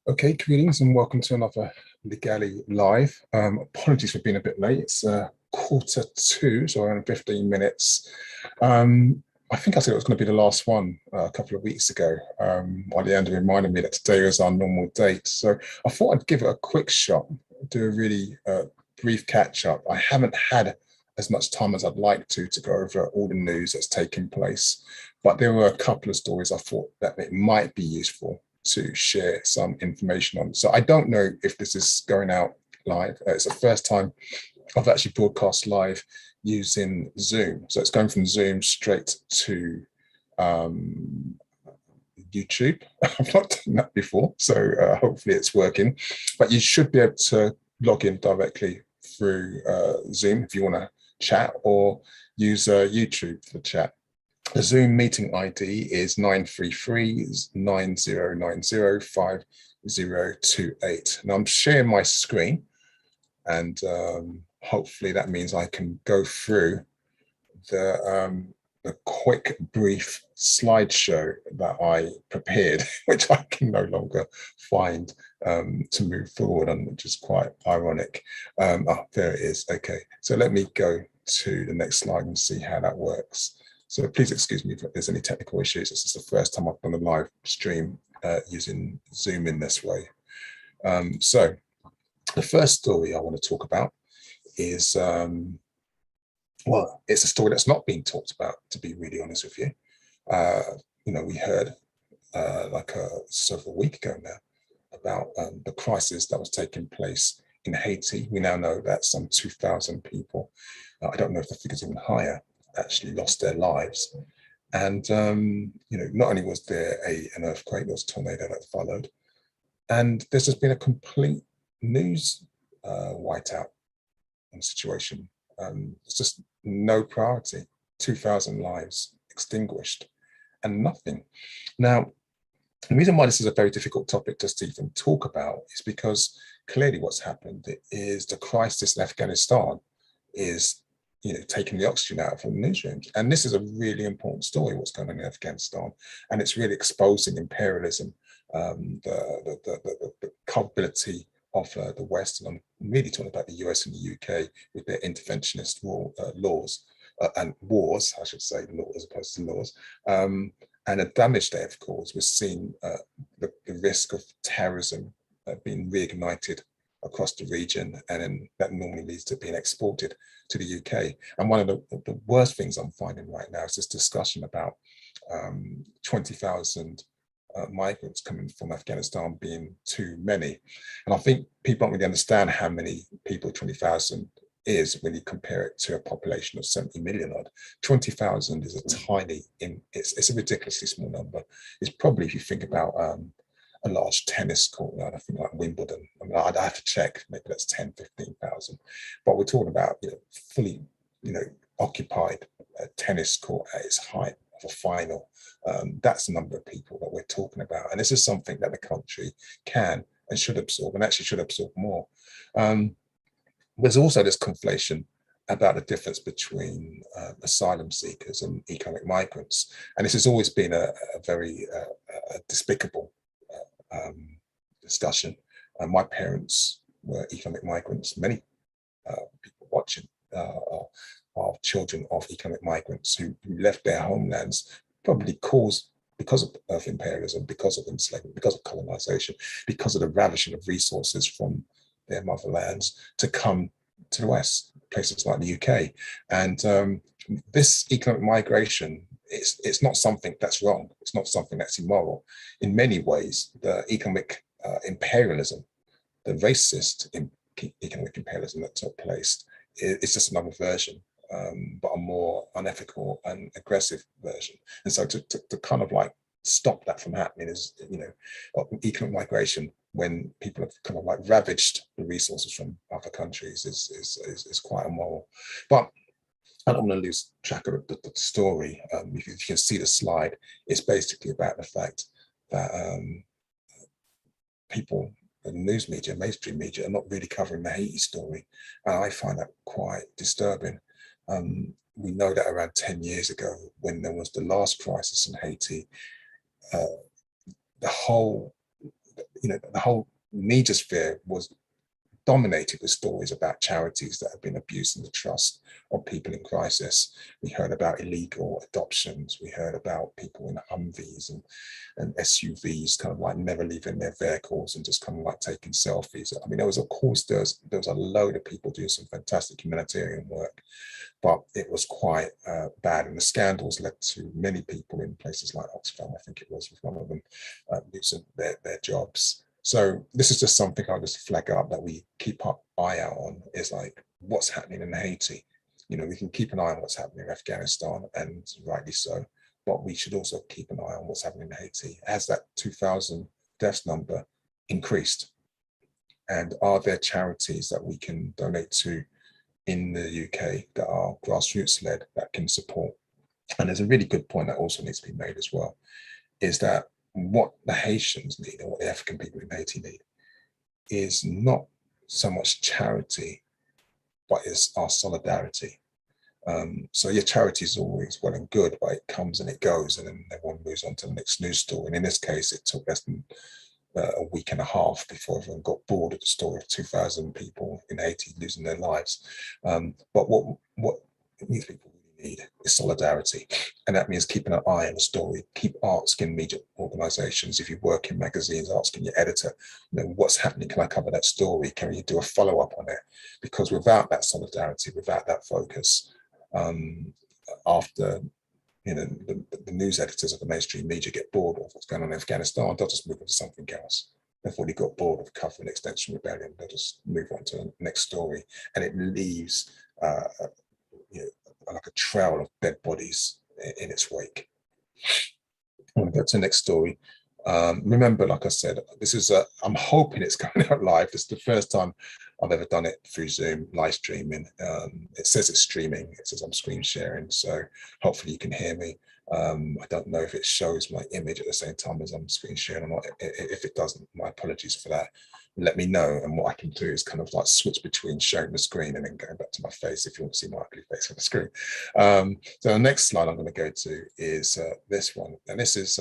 Okay, greetings and welcome to another Ligali Live. Apologies for being a bit late. It's quarter two, so around 15 minutes. I think I said it was going to be the last one a couple of weeks ago. Leander reminded me that today was our normal date. So I thought I'd give it a quick shot, do a really brief catch up. I haven't had as much time as I'd like to go over all the news that's taken place, but there were a couple of stories I thought that it might be useful to share some information on. So I don't know if this is going out live. It's the first time I've actually broadcast live using Zoom. So it's going from Zoom straight to YouTube. I've not done that before, so hopefully it's working. But you should be able to log in directly through Zoom if you want to chat, or use YouTube for the chat. The Zoom meeting ID is 933-9090-5028. Now I'm sharing my screen, and hopefully that means I can go through the quick, brief slideshow that I prepared, which I can no longer find to move forward on, which is quite ironic. There it is. Okay, so let me go to the next slide and see how that works. So please excuse me if there's any technical issues. This is the first time I've done a live stream using Zoom in this way. So the first story I want to talk about is, well, it's a story that's not being talked about, to be really honest with you. We heard like sort of a week ago now about the crisis that was taking place in Haiti. We now know that some 2,000 people, I don't know if the figure's even higher, actually lost their lives. And, not only was there an earthquake, there was a tornado that followed. And there's just been a complete news whiteout situation. It's just no priority. 2,000 lives extinguished and nothing. Now, the reason why this is a very difficult topic to even talk about is because clearly what's happened is the crisis in Afghanistan is taking the oxygen out from the newsrooms. And this is a really important story, what's going on in Afghanistan. And it's really exposing imperialism, the culpability of the West. And I'm really talking about the US and the UK with their interventionist laws and wars, I should say, laws as opposed to laws. And the damage they have caused. We're seeing the risk of terrorism being reignited across the region, and then that normally leads to being exported to the UK. And one of the worst things I'm finding right now is this discussion about 20,000 migrants coming from Afghanistan being too many. And I think people don't really understand how many people 20,000 is when you compare it to a population of 70 million odd. 20,000 is a tiny, it's a ridiculously small number. It's probably, if you think about a large tennis court, I think like Wimbledon. I mean, I'd have to check, maybe that's 10, 15,000. But we're talking about, fully, occupied tennis court at its height of a final. That's the number of people that we're talking about. And this is something that the country can and should absorb, and actually should absorb more. There's also this conflation about the difference between asylum seekers and economic migrants. And this has always been a very despicable discussion. My parents were economic migrants. Many people watching are children of economic migrants who left their homelands, probably because of imperialism, because of enslavement, because of colonization, because of the ravishing of resources from their motherlands to come to the West, places like the UK. And this economic migration, it's not something that's wrong. It's not something that's immoral. In many ways, the economic imperialism, the racist economic imperialism that took place, is just another version, but a more unethical and aggressive version. And so to kind of like stop that from happening is, economic migration, when people have kind of like ravaged the resources from other countries, is quite immoral. But I don't want to lose track of the story. If you can see the slide, it's basically about the fact that people, the news media, mainstream media, are not really covering the Haiti story. And I find that quite disturbing. We know that around 10 years ago, when there was the last crisis in Haiti, the whole the whole media sphere was dominated with stories about charities that have been abusing the trust of people in crisis. We heard about illegal adoptions. We heard about people in Humvees and SUVs kind of like never leaving their vehicles and just kind of like taking selfies. I mean, there was, of course, there was a load of people doing some fantastic humanitarian work, but it was quite bad. And the scandals led to many people in places like Oxfam, I think it was one of them, losing their jobs. So this is just something I'll just flag up that we keep our eye out on, is like what's happening in Haiti. We can keep an eye on what's happening in Afghanistan, and rightly so, but we should also keep an eye on what's happening in Haiti. Has that 2,000 deaths number increased? And are there charities that we can donate to in the UK that are grassroots led that can support? And there's a really good point that also needs to be made as well, is that what the Haitians need and what the African people in Haiti need is not so much charity, but it's our solidarity. So your charity is always well and good, but it comes and it goes, and then everyone moves on to the next news story. And in this case, it took less than a week and a half before everyone got bored of the story of 2,000 people in Haiti losing their lives. But what these people really need is solidarity, and that means keeping an eye on the story. Keep asking media organisations, if you work in magazines, asking your editor, what's happening? Can I cover that story? Can you do a follow up on it? Because without that solidarity, without that focus, after the news editors of the mainstream media get bored of what's going on in Afghanistan, they'll just move on to something else. They've already got bored of covering Extinction Rebellion. They'll just move on to the next story, and it leaves like a trail of dead bodies in its wake. I'm going to go to the next story. Remember, like I said, this is I'm hoping it's going out live. This is the first time I've ever done it through Zoom, live streaming. It says it's streaming. It says I'm screen sharing. So hopefully you can hear me. I don't know if it shows my image at the same time as I'm screen sharing or not. If it doesn't, my apologies for that. Let me know, and what I can do is kind of like switch between sharing the screen and then going back to my face if you want to see my ugly face on the screen. So the next slide I'm going to go to is this one, and this is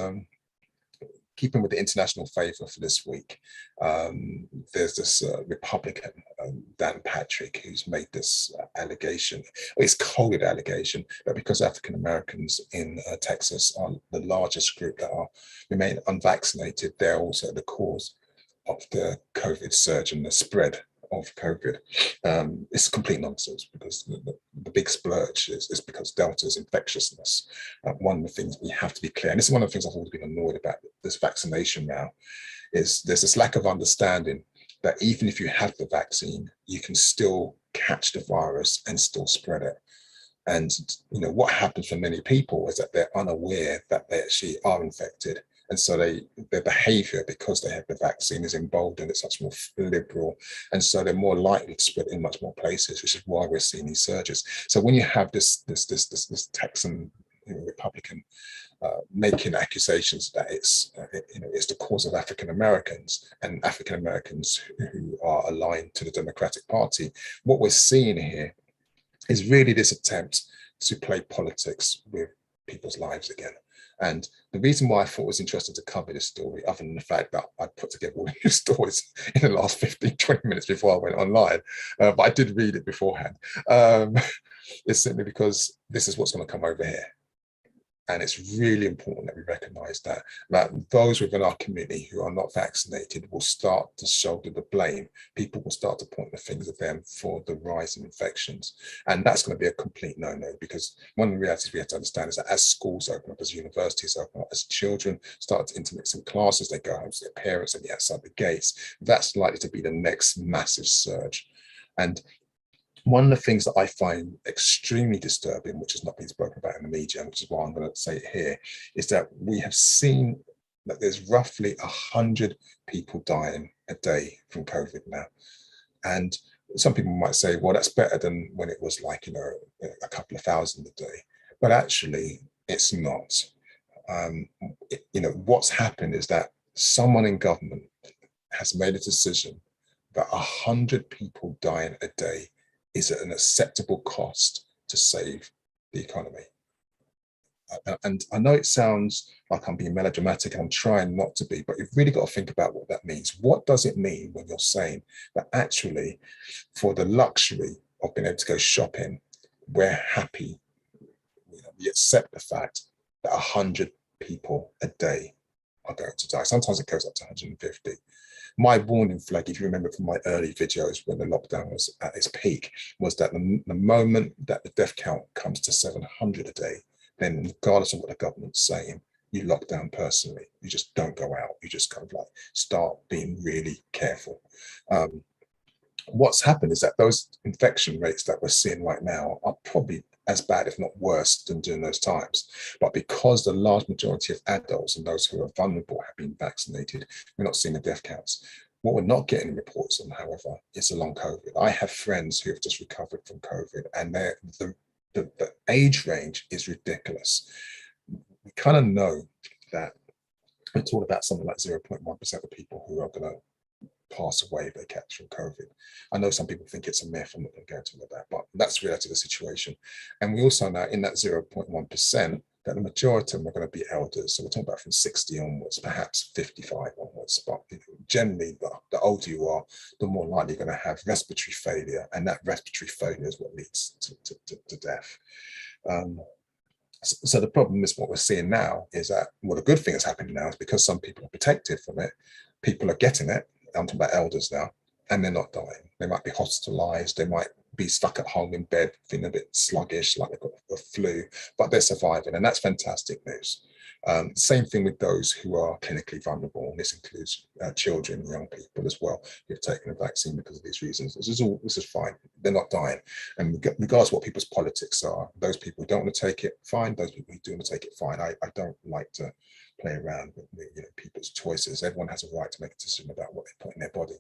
keeping with the international favor for this week. There's this Republican, Dan Patrick, who's made this allegation, it's coded allegation, that because African Americans in Texas are the largest group that remain unvaccinated, they're also the cause of the COVID surge and the spread of COVID. It's complete nonsense, because the big splurge is because Delta's infectiousness. One of the things we have to be clear, and this is one of the things I've always been annoyed about this vaccination now, is there's this lack of understanding that even if you have the vaccine, you can still catch the virus and still spread it. And what happens for many people is that they're unaware that they actually are infected. And so their behavior, because they have the vaccine, is emboldened. It's much more liberal. And so they're more likely to spread in much more places, which is why we're seeing these surges. So when you have this Texan Republican making accusations that it's the cause of African Americans, and African Americans who are aligned to the Democratic Party, what we're seeing here is really this attempt to play politics with people's lives again. And the reason why I thought it was interesting to cover this story, other than the fact that I put together all these stories in the last 15, 20 minutes before I went online, but I did read it beforehand, is simply because this is what's going to come over here. And it's really important that we recognize that those within our community who are not vaccinated will start to shoulder the blame. People will start to point the fingers at them for the rise in infections. And that's going to be a complete no-no, because one of the realities we have to understand is that as schools open up, as universities open up, as children start to intermix in classes, they go home to their parents and outside the gates, that's likely to be the next massive surge. And one of the things that I find extremely disturbing, which has not been spoken about in the media, which is why I'm going to say it here, is that we have seen that there's roughly 100 people dying a day from COVID now. And some people might say, well, that's better than when it was like, a couple of thousand a day. But actually, it's not. What's happened is that someone in government has made a decision that 100 people dying a day is at an acceptable cost to save the economy. And I know it sounds like I'm being melodramatic and I'm trying not to be, but you've really got to think about what that means. What does it mean when you're saying that actually for the luxury of being able to go shopping, we're happy, we accept the fact that 100 people a day are going to die. Sometimes it goes up to 150. My warning flag, if you remember from my early videos when the lockdown was at its peak, was that the moment that the death count comes to 700 a day, then regardless of what the government's saying, you lock down personally. You just don't go out. You just kind of like start being really careful. What's happened is that those infection rates that we're seeing right now are probably as bad, if not worse, than during those times. But because the large majority of adults and those who are vulnerable have been vaccinated, we're not seeing the death counts. What we're not getting reports on, however, is the long COVID. I have friends who have just recovered from COVID, and the age range is ridiculous. We kind of know that we're talking about something like 0.1% of people who are going to pass away if they catch from COVID. I know some people think it's a myth. I'm not going to go into all of that, but that's the reality of the situation. And we also know in that 0.1% that the majority of them are going to be elders. So we're talking about from 60 onwards, perhaps 55 onwards. But generally, the older you are, the more likely you're going to have respiratory failure. And that respiratory failure is what leads to death. So the problem is what we're seeing now is that, well, the good thing that's happening now is because some people are protected from it, people are getting it. I'm talking about elders now, and they're not dying. They might be hospitalized. They might be stuck at home in bed, feeling a bit sluggish, like they've got a flu, but they're surviving, and that's fantastic news. Same thing with those who are clinically vulnerable, and this includes children, young people as well, who've taken a vaccine because of these reasons. This is fine. They're not dying, and regardless of what people's politics are, those people who don't want to take it, fine. Those people who do want to take it, fine. I don't like to play around with people's choices. Everyone has a right to make a decision about what they put in their body.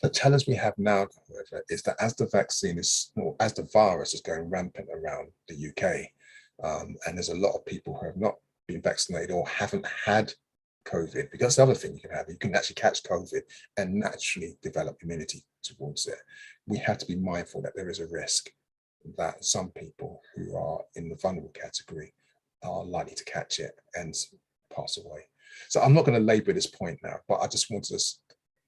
The challenge we have now, however, is that as the vaccine is, or as the virus is going rampant around the UK, and there's a lot of people who have not been vaccinated or haven't had COVID, because the other thing you can actually catch COVID and naturally develop immunity towards it. We have to be mindful that there is a risk that some people who are in the vulnerable category are likely to catch it and pass away. So I'm not going to labor this point now, but I just wanted to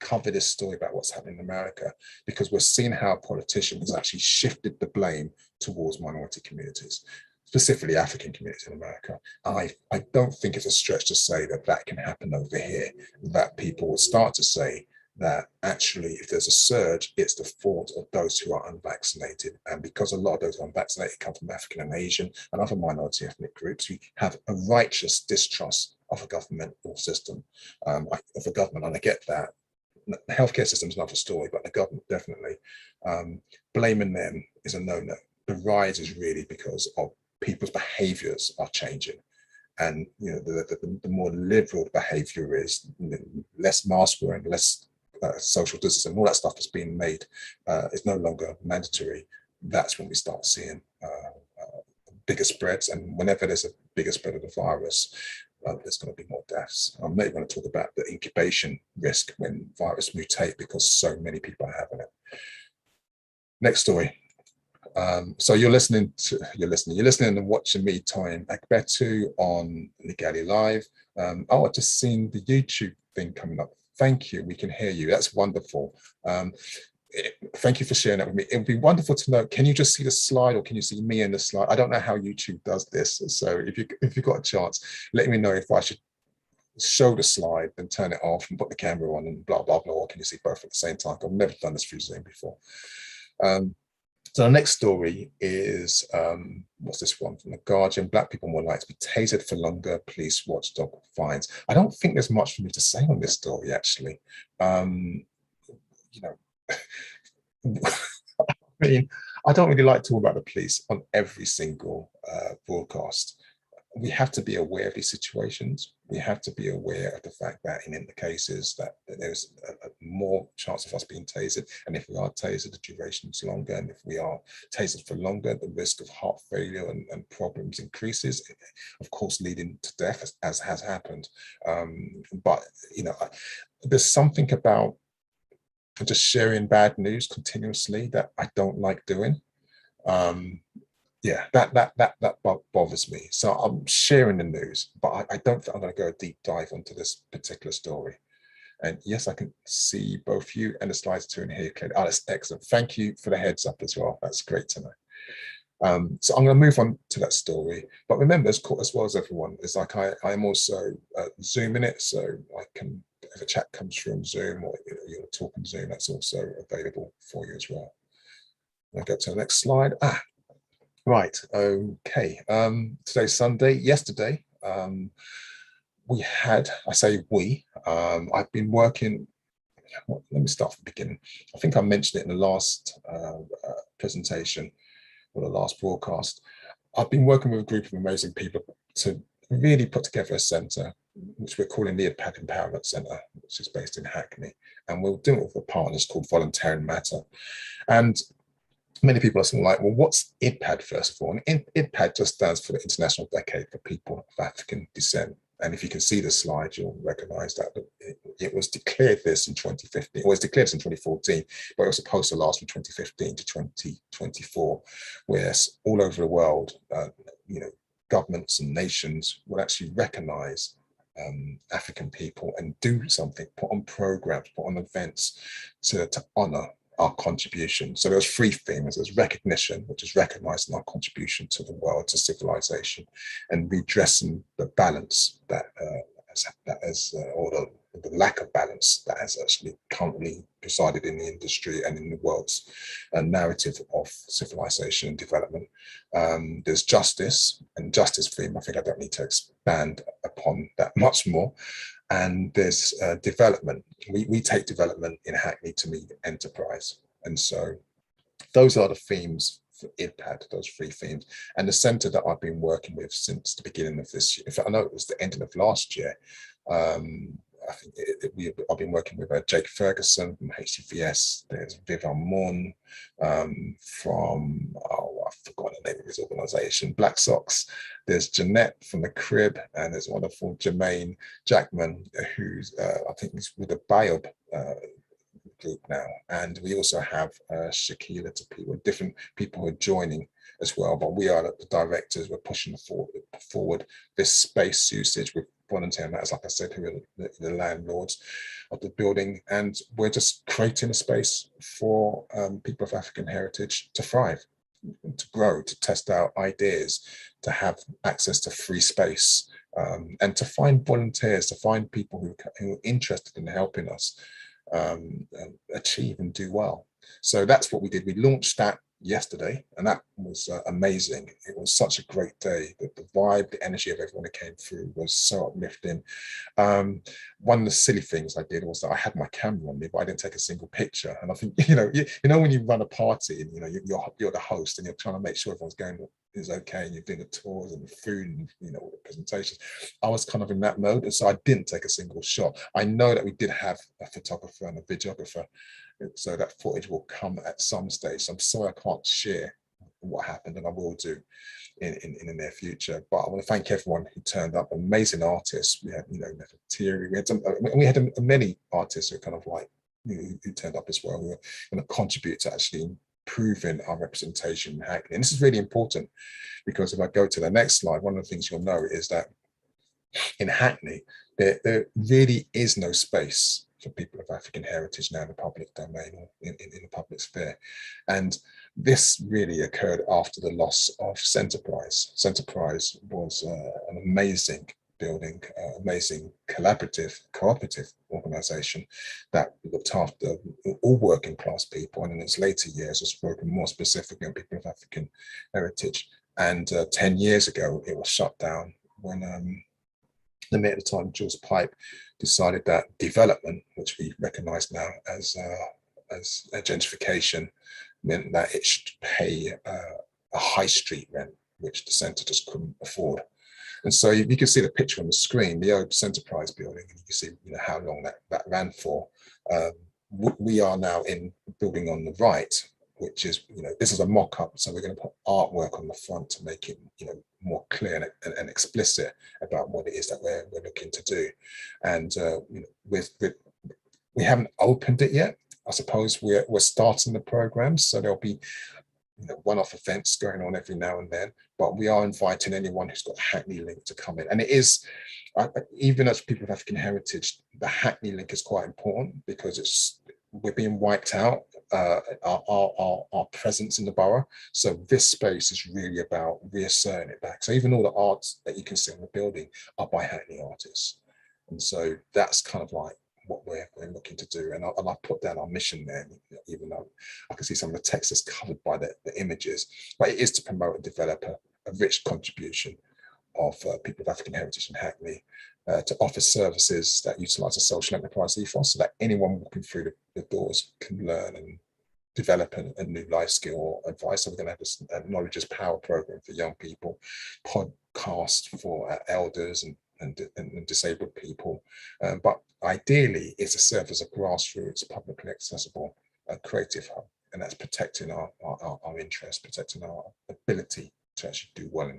cover this story about what's happening in America, because we're seeing how politicians has actually shifted the blame towards minority communities, specifically African communities in America. I don't think it's a stretch to say that that can happen over here, that people will start to say that actually if there's a surge, it's the fault of those who are unvaccinated. And because a lot of those unvaccinated come from African and Asian and other minority ethnic groups, we have a righteous distrust of a governmental system, of a government, and I get that. The healthcare system is another story, but the government definitely. Blaming them is a no-no. The rise is really because of people's behaviours are changing. And the more liberal the behaviour is, less mask wearing, less social distancing, all that stuff is being made, is no longer mandatory. That's when we start seeing bigger spreads. And whenever there's a bigger spread of the virus, there's going to be more deaths. I'm maybe going to talk about the incubation risk when virus mutate because so many people are having it. Next story. So you're listening and watching me, Time Akbetu, on Ligali Live. I've just seen the YouTube thing coming up. Thank you. We can hear you. That's wonderful. Thank you for sharing that with me. It would be wonderful to know, can you just see the slide or can you see me in the slide? I don't know how YouTube does this. So if you've got a chance, let me know if I should show the slide, then turn it off and put the camera on and blah, blah, blah. Or can you see both at the same time? I've never done this through Zoom before. So the next story is, what's this one from The Guardian? Black people more likely to be tasered for longer, police watchdog finds. I don't think there's much for me to say on this story, actually. I mean, I don't really like talking about the police on every single broadcast. We have to be aware of these situations. We have to be aware of the fact that in the cases that there's a more chance of us being tasered. And if we are tasered, the duration is longer. And if we are tasered for longer, the risk of heart failure and problems increases, of course, leading to death, as has happened. But, there's something about just sharing bad news continuously that I don't like doing. yeah, that bothers me. So I'm sharing the news, but I don't think I'm going to go a deep dive onto this particular story. And yes, I can see both you and the slides too in here clearly. Oh, that's excellent. Thank you for the heads up as well. That's great to know. So I'm going to move on to that story. But remember, as well as everyone, it's like I am also Zooming it, so I can, if a chat comes through on Zoom or you want to talk on Zoom, that's also available for you as well. I'll go to the next slide. Right. Okay. Today's Sunday. Yesterday, we had, I say we, I've been working. Well, let me start from the beginning. I think I mentioned it in the last presentation or the last broadcast. I've been working with a group of amazing people to really put together a centre, which we're calling the IDPAD Empowerment Centre, which is based in Hackney. And we're doing it with a partners called Volunteering Matter. And many people are like, well, what's IDPAD first of all? And IDPAD just stands for the International Decade for People of African Descent. And if you can see the slide, you'll recognize that it was declared this in 2015, or it was declared this in 2014, but it was supposed to last from 2015 to 2024, where all over the world, governments and nations will actually recognize African people and do something, put on programs, put on events to honor our contribution. So there's three themes. There's recognition, which is recognizing our contribution to the world, to civilization, and redressing the balance or the lack of balance that has actually currently presided in the industry and in the world's narrative of civilization and development. There's justice, and justice theme, I think I don't need to expand upon that much more. And there's development. We take development in Hackney to mean enterprise. And so those are the themes for IDPAD, those three themes. And the centre that I've been working with since the beginning of this year, in fact, I know it was the ending of last year. I think I've been working with Jake Ferguson from HCVS. There's Vivian Morn from, I've forgotten the name of his organisation, Black Sox. There's Jeanette from the Crib, and there's wonderful Jermaine Jackman, who's I think he's with the Biob group now. And we also have Shakila Tapiwa, different people who are joining as well. But we are the directors. We're pushing forward this space usage with volunteer matters, like I said, who are the landlords of the building. And we're just creating a space for people of African heritage to thrive, to grow, to test out ideas, to have access to free space, and to find volunteers, to find people who are interested in helping us achieve and do well. So that's what we did. We launched that yesterday, and that was amazing. It was such a great day. The vibe, the energy of everyone that came through was so uplifting. One of the silly things I did was that I had my camera on me, but I didn't take a single picture. And I think, you know, when you run a party and you're the host and you're trying to make sure everyone's going is okay, and you're doing the tours and the food and all the presentations, I was kind of in that mode, and so I didn't take a single shot. I know that we did have a photographer and a videographer, so that footage will come at some stage. So I'm sorry I can't share what happened, and I will do in the near future. But I want to thank everyone who turned up. Amazing artists. We had Nefertiti, we had many artists who kind of like who turned up as well, who are going to contribute to actually improving our representation in Hackney. And this is really important, because if I go to the next slide, one of the things you'll know is that in Hackney, there really is no space for people of African heritage now in the public domain or in the public sphere. And this really occurred after the loss of Centerprise. Centerprise was an amazing building, amazing cooperative organization that looked after all working class people, and in its later years has spoken more specifically on people of African heritage. And 10 years ago, it was shut down when the mayor at the time, Jules Pipe, decided that development, which we recognise now as a gentrification, meant that it should pay a high street rent, which the centre just couldn't afford. And so you can see the picture on the screen, the old Centerprise building, and you can see how long that ran for. We are now in the building on the right, which is, this is a mock-up, so we're going to put artwork on the front to make it, more clear and explicit about what it is that we're looking to do. And we haven't opened it yet. I suppose we're starting the program, so there'll be one-off events going on every now and then, but we are inviting anyone who's got a Hackney link to come in. And it is, even as people of African heritage, the Hackney link is quite important because we're being wiped out, our presence in the borough. So this space is really about reasserting it back. So even all the arts that you can see in the building are by Hackney artists. And so that's kind of like what we're looking to do. And I put down our mission there, even though I can see some of the text is covered by the images, but it is to promote and develop a rich contribution of people of African heritage in Hackney, to offer services that utilise a social enterprise ethos so that anyone walking through the doors can learn and develop a new life skill or advice. So we're going to have this knowledge is power program for young people, podcast for elders and disabled people. But ideally, it's to serve as a grassroots, publicly accessible, creative hub. And that's protecting our interests, protecting our ability to actually do well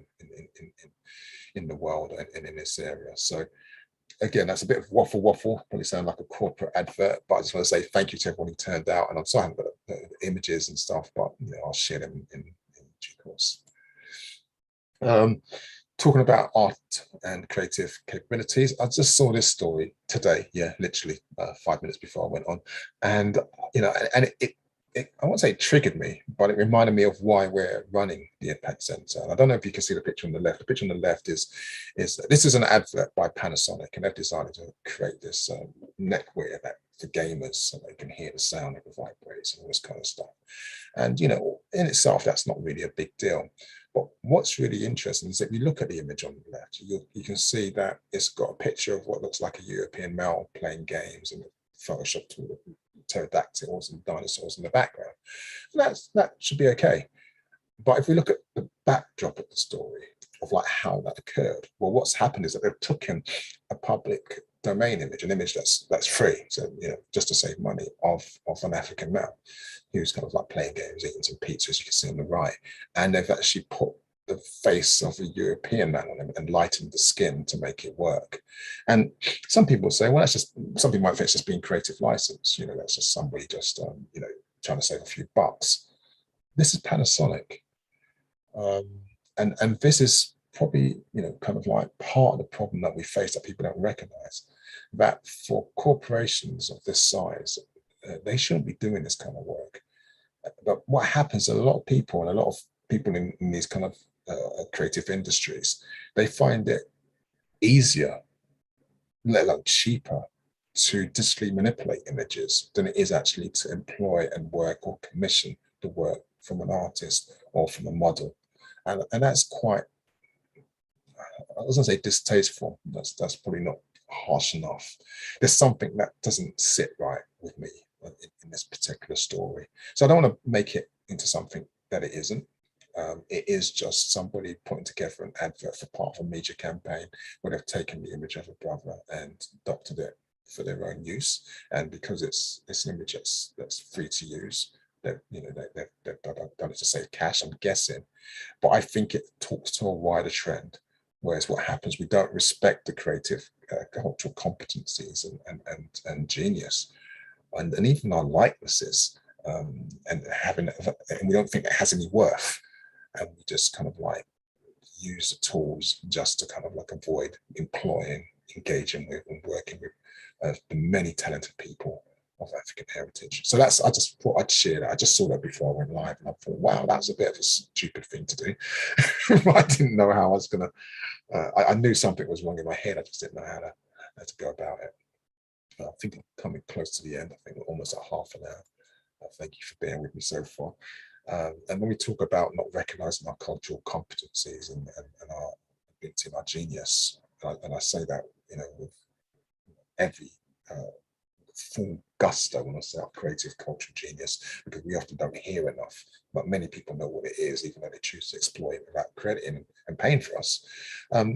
in the world and in this area. So again, that's a bit of waffle, probably sound like a corporate advert, but I just want to say thank you to everyone who turned out. And I'm sorry I haven't got the images and stuff, but I'll share them in due course. Talking about art and creative capabilities, I just saw this story today, literally 5 minutes before I went on, and and it I won't say it triggered me, but it reminded me of why we're running the Impact Centre. And I don't know if you can see the picture on the left. The picture on the left is this is an advert by Panasonic, and they've decided to create this neckwear that for gamers, so they can hear the sound of the vibrates and all this kind of stuff. And in itself, that's not really a big deal. But what's really interesting is if you look at the image on the left, you can see that it's got a picture of what looks like a European male playing games and Photoshop to pterodactyls and dinosaurs in the background. And that should be okay. But if we look at the backdrop of the story of like how that occurred, well, what's happened is that they've taken a public domain image, an image that's free, so just to save money, of an African male who's kind of like playing games, eating some pizza, as you can see on the right, and they've actually put the face of a European man on him and lightened the skin to make it work. And some people say, well, that's just, some people might think it's just being creative license, that's just somebody just trying to save a few bucks. This is Panasonic, and this is probably kind of like part of the problem that we face that people don't recognize, that for corporations of this size, they shouldn't be doing this kind of work. But what happens, a lot of people and a lot of people in these kind of creative industries, they find it easier, let alone cheaper, to digitally manipulate images than it is actually to employ and work or commission the work from an artist or from a model. And that's quite, I was going to say distasteful, that's probably not harsh enough. There's something that doesn't sit right with me in this particular story. So I don't want to make it into something that it isn't. It is just somebody putting together an advert for part of a major campaign where they've taken the image of a brother and doctored it for their own use. And because it's an image that's free to use, they've done it to save cash, I'm guessing. But I think it talks to a wider trend. Whereas what happens, we don't respect the creative cultural competencies and genius, and even our likenesses, and we don't think it has any worth. And we just kind of like use the tools just to kind of like avoid employing, engaging with, and working with the many talented people of African heritage. So I just thought I'd share that. I just saw that before I went live, and I thought, wow, that was a bit of a stupid thing to do. I didn't know how I was gonna. I knew something was wrong in my head. I just didn't know how to go about it. I think I'm coming close to the end. I think we're almost at half an hour. Thank you for being with me so far. And when we talk about not recognizing our cultural competencies and our ability and our genius, and I say that with every full gusto when I say our creative cultural genius, because we often don't hear enough, but many people know what it is, even though they choose to exploit it without crediting and paying for us.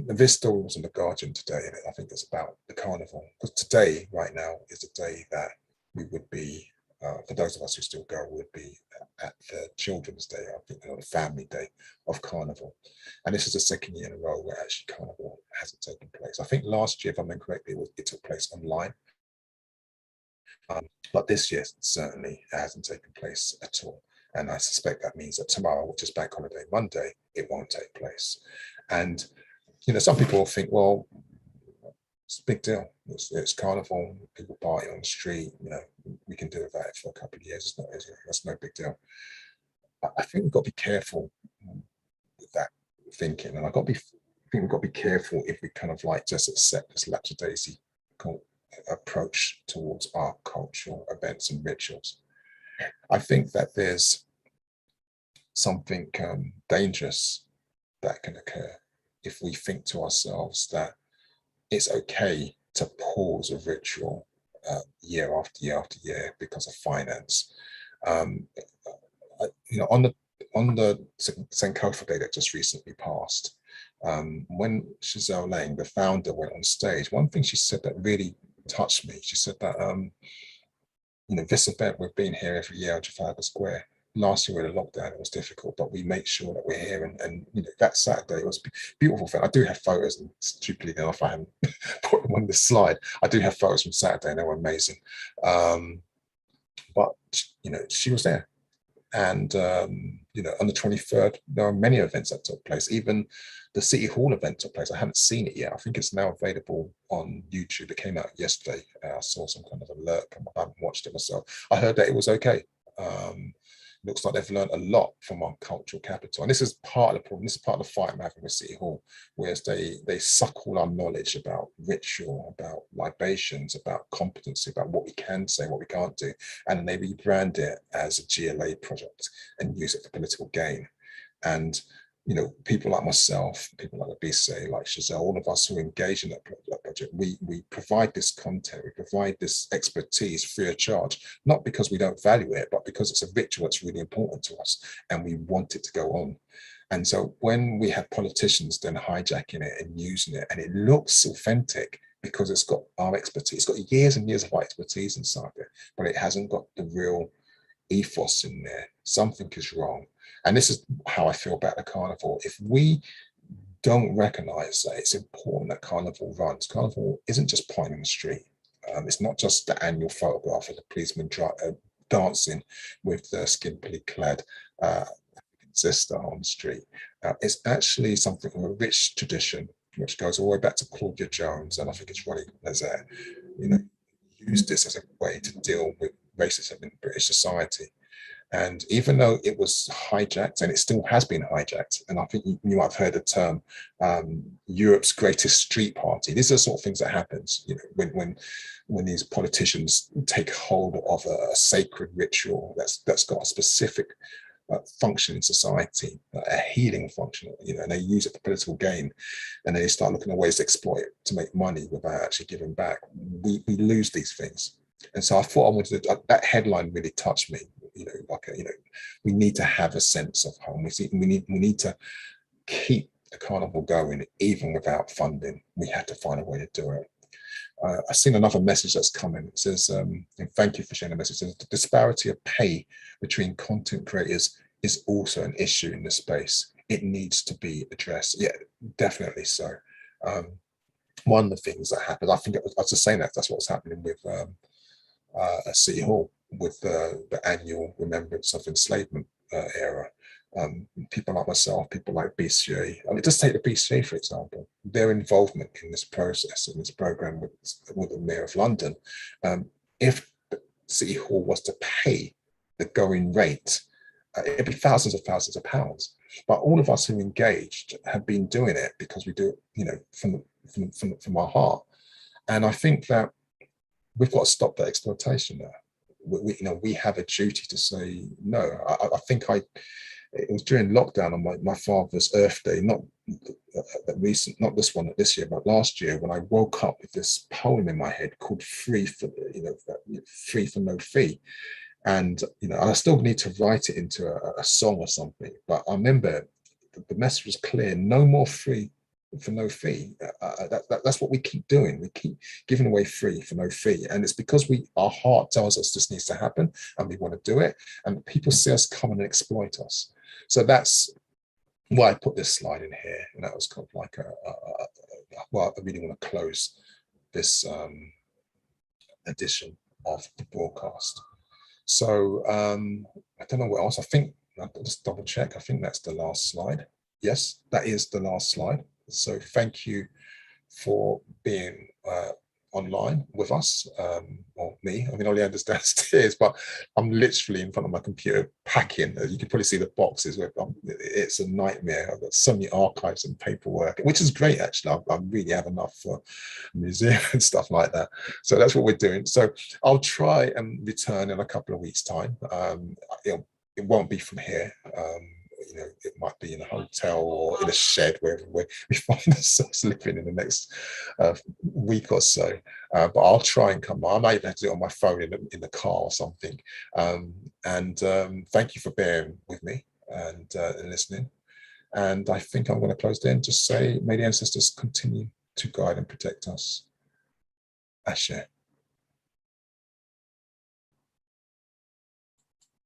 This story was in the Guardian today, and I think it's about the carnival, because today, right now, is the day that we would be, for those of us who still go, would be at the Children's Day, I think, the Family Day of Carnival. And this is the second year in a row where actually Carnival hasn't taken place. I think last year, if I remember correctly, it took place online. But this year certainly hasn't taken place at all. And I suspect that means that tomorrow, which is Bank Holiday Monday, it won't take place. And, some people will think, well, it's a big deal. It's carnival, people party on the street, we can do that for a couple of years. That's no big deal. I think we've got to be careful with that thinking. And I think we've got to be careful if we kind of like just accept this lackadaisy approach towards our cultural events and rituals. I think that there's something dangerous that can occur if we think to ourselves that it's okay to pause a ritual year after year after year because of finance. Um, on the Sankofa Day that just recently passed, when Giselle Lang, the founder, went on stage, one thing she said that really touched me. She said that this event, we've been here every year at Trafalgar Square. Last year with the lockdown, it was difficult, but we make sure that we're here. And that Saturday, it was a beautiful thing. I do have photos, and stupidly enough, I haven't put them on this slide. I do have photos from Saturday, and they were amazing. But she was there. And on the 23rd, there are many events that took place. Even the City Hall event took place. I haven't seen it yet. I think it's now available on YouTube. It came out yesterday. I saw some kind of alert. I haven't watched it myself. I heard that it was okay. Looks like they've learned a lot from our cultural capital. And this is part of the problem. This is part of the fight I'm having with City Hall, whereas they suck all our knowledge about ritual, about libations, about competency, about what we can say, what we can't do, and then they rebrand it as a GLA project and use it for political gain. And people like myself, people like the BCA, like Giselle, all of us who engage in that project, we provide this content, we provide this expertise free of charge, not because we don't value it, but because it's a ritual that's really important to us and we want it to go on. And so when we have politicians then hijacking it and using it, and it looks authentic because it's got our expertise, it's got years and years of expertise inside it, but it hasn't got the real ethos in there, something is wrong. And this is how I feel about the carnival. If we don't recognize that it's important that carnival runs, carnival isn't just pointing in the street. It's not just the annual photograph of the policeman dancing with the skimpily clad sister on the street. It's actually something from a rich tradition, which goes all the way back to Claudia Jones, and I think it's Ronnie Lazare, used this as a way to deal with racism in British society. And even though it was hijacked, and it still has been hijacked, and I think you might have heard the term Europe's greatest street party. These are the sort of things that happens, when these politicians take hold of a sacred ritual that's got a specific function in society, a healing function, and they use it for political gain, and they start looking at ways to exploit it to make money without actually giving back. We lose these things. And so I thought I wanted to, that headline really touched me. We need to have a sense of home. We need to keep the carnival going even without funding. We have to find a way to do it. I've seen another message that's coming. It says, and thank you for sharing the message. It says, the disparity of pay between content creators is also an issue in this space. It needs to be addressed. Yeah, definitely so. One of the things that happened, I think I was just saying that's what's happening with City Hall, with the annual remembrance of enslavement era. People like myself, people like BCA. I mean, just take the BCA, for example, their involvement in this process, in this program with the Mayor of London. If City Hall was to pay the going rate, it'd be thousands of pounds. But all of us who engaged have been doing it because we do it, from our heart. And I think that we've got to stop that exploitation there. We have a duty to say no. I think it was during lockdown on my father's Earth Day, not this one, not this year, but last year, when I woke up with this poem in my head called "Free for Free for No Fee," and I still need to write it into a song or something. But I remember the message was clear: no more free for no fee. That's what we keep doing. We keep giving away free for no fee, and it's because our heart tells us this needs to happen, and we want to do it, and people see us come and exploit us. So that's why I put this slide in here, and that was kind of like well, I really want to close this edition of the broadcast. So I don't know what else. I think I'll just double check. I think that's the last slide. Yes, that is the last slide. So thank you for being online with us, or me. I mean, Ollie understands downstairs, but I'm literally in front of my computer packing. You can probably see the boxes. It's a nightmare. I've got so many archives and paperwork, which is great, actually. I really have enough for a museum and stuff like that. So that's what we're doing. So I'll try and return in a couple of weeks' time. It won't be from here. It might be in a hotel or in a shed wherever we find ourselves living in the next week or so. But I'll try and come. I might even have to do it on my phone in the car or something. Thank you for bearing with me and listening. And I think I'm going to close there and just say, may the ancestors continue to guide and protect us. Ashe.